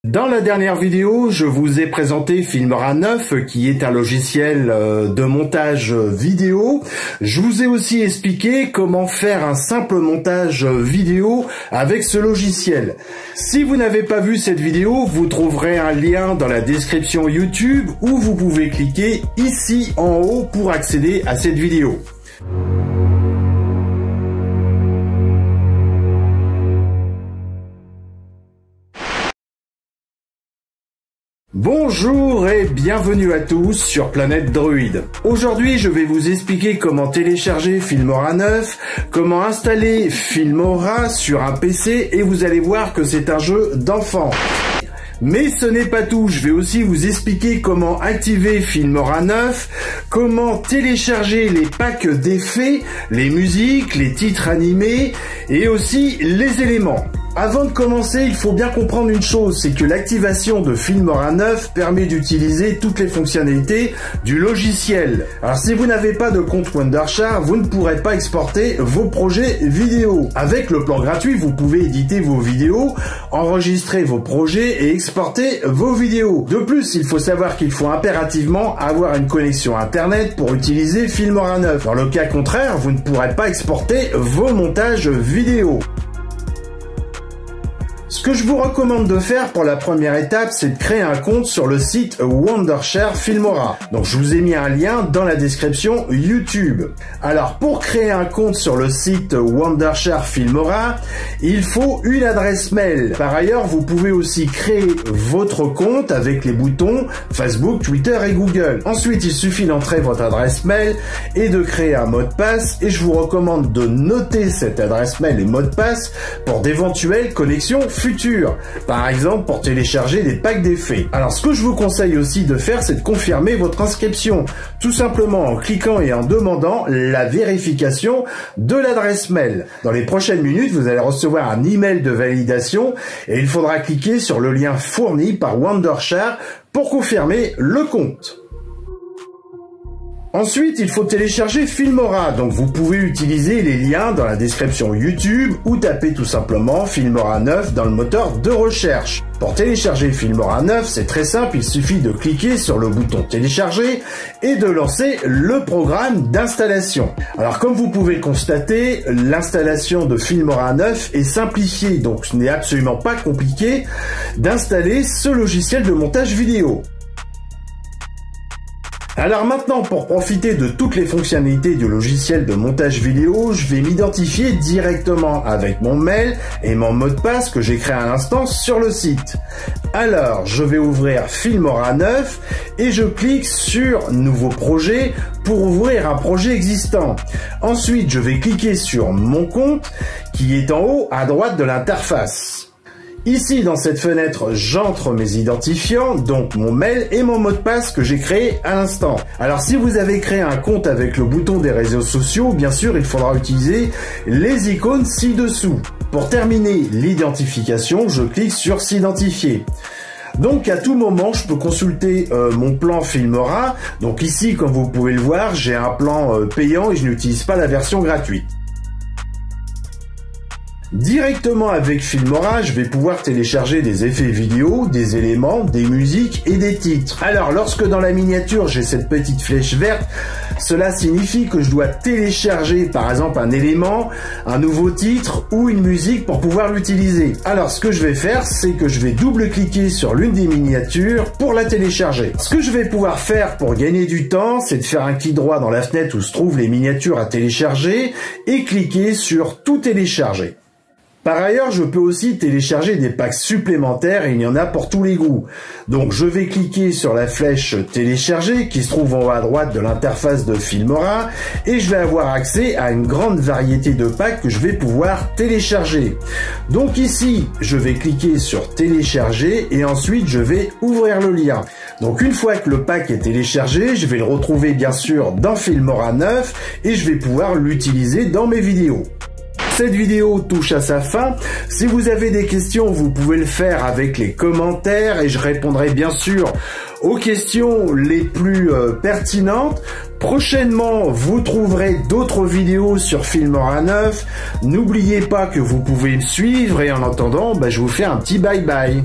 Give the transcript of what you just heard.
Dans la dernière vidéo, je vous ai présenté Filmora 9, qui est un logiciel de montage vidéo. Je vous ai aussi expliqué comment faire un simple montage vidéo avec ce logiciel. Si vous n'avez pas vu cette vidéo, vous trouverez un lien dans la description YouTube où vous pouvez cliquer ici en haut pour accéder à cette vidéo. Bonjour et bienvenue à tous sur Planète Druide. Aujourd'hui, je vais vous expliquer comment télécharger Filmora 9, comment installer Filmora sur un PC et vous allez voir que c'est un jeu d'enfant. Mais ce n'est pas tout, je vais aussi vous expliquer comment activer Filmora 9, comment télécharger les packs d'effets, les musiques, les titres animés et aussi les éléments. Avant de commencer, il faut bien comprendre une chose, c'est que l'activation de Filmora 9 permet d'utiliser toutes les fonctionnalités du logiciel. Alors si vous n'avez pas de compte Wondershare, vous ne pourrez pas exporter vos projets vidéo. Avec le plan gratuit, vous pouvez éditer vos vidéos, enregistrer vos projets et exporter vos vidéos. De plus, il faut savoir qu'il faut impérativement avoir une connexion internet pour utiliser Filmora 9. Dans le cas contraire, vous ne pourrez pas exporter vos montages vidéo. Ce que je vous recommande de faire pour la première étape, c'est de créer un compte sur le site Wondershare Filmora. Donc je vous ai mis un lien dans la description YouTube. Alors pour créer un compte sur le site Wondershare Filmora, il faut une adresse mail. Par ailleurs, vous pouvez aussi créer votre compte avec les boutons Facebook, Twitter et Google. Ensuite, il suffit d'entrer votre adresse mail et de créer un mot de passe. Et je vous recommande de noter cette adresse mail et mot de passe pour d'éventuelles connexions futures, par exemple pour télécharger des packs d'effets. Alors ce que je vous conseille aussi de faire, c'est de confirmer votre inscription, tout simplement en cliquant et en demandant la vérification de l'adresse mail. Dans les prochaines minutes, vous allez recevoir un email de validation et il faudra cliquer sur le lien fourni par Wondershare pour confirmer le compte. Ensuite, il faut télécharger Filmora, donc vous pouvez utiliser les liens dans la description YouTube ou taper tout simplement Filmora 9 dans le moteur de recherche. Pour télécharger Filmora 9, c'est très simple, il suffit de cliquer sur le bouton télécharger et de lancer le programme d'installation. Alors comme vous pouvez le constater, l'installation de Filmora 9 est simplifiée, donc ce n'est absolument pas compliqué d'installer ce logiciel de montage vidéo. Alors maintenant, pour profiter de toutes les fonctionnalités du logiciel de montage vidéo, je vais m'identifier directement avec mon mail et mon mot de passe que j'ai créé à l'instant sur le site. Alors, je vais ouvrir Filmora 9 et je clique sur Nouveau projet pour ouvrir un projet existant. Ensuite, je vais cliquer sur Mon compte qui est en haut à droite de l'interface. Ici, dans cette fenêtre, j'entre mes identifiants, donc mon mail et mon mot de passe que j'ai créé à l'instant. Alors, si vous avez créé un compte avec le bouton des réseaux sociaux, bien sûr, il faudra utiliser les icônes ci-dessous. Pour terminer l'identification, je clique sur S'identifier. Donc à tout moment, je peux consulter mon plan Filmora. Donc ici, comme vous pouvez le voir, j'ai un plan payant et je n'utilise pas la version gratuite. Directement avec Filmora, je vais pouvoir télécharger des effets vidéo, des éléments, des musiques et des titres. Alors, lorsque dans la miniature, j'ai cette petite flèche verte, cela signifie que je dois télécharger, par exemple, un élément, un nouveau titre ou une musique pour pouvoir l'utiliser. Alors, ce que je vais faire, c'est que je vais double-cliquer sur l'une des miniatures pour la télécharger. Ce que je vais pouvoir faire pour gagner du temps, c'est de faire un clic droit dans la fenêtre où se trouvent les miniatures à télécharger et cliquer sur Tout télécharger. Par ailleurs, je peux aussi télécharger des packs supplémentaires et il y en a pour tous les goûts. Donc je vais cliquer sur la flèche télécharger qui se trouve en haut à droite de l'interface de Filmora et je vais avoir accès à une grande variété de packs que je vais pouvoir télécharger. Donc ici, je vais cliquer sur télécharger et ensuite je vais ouvrir le lien. Donc une fois que le pack est téléchargé, je vais le retrouver bien sûr dans Filmora 9 et je vais pouvoir l'utiliser dans mes vidéos. Cette vidéo touche à sa fin. Si vous avez des questions, vous pouvez le faire avec les commentaires et je répondrai bien sûr aux questions les plus pertinentes. Prochainement, vous trouverez d'autres vidéos sur Filmora 9. N'oubliez pas que vous pouvez me suivre et en attendant, je vous fais un petit bye bye.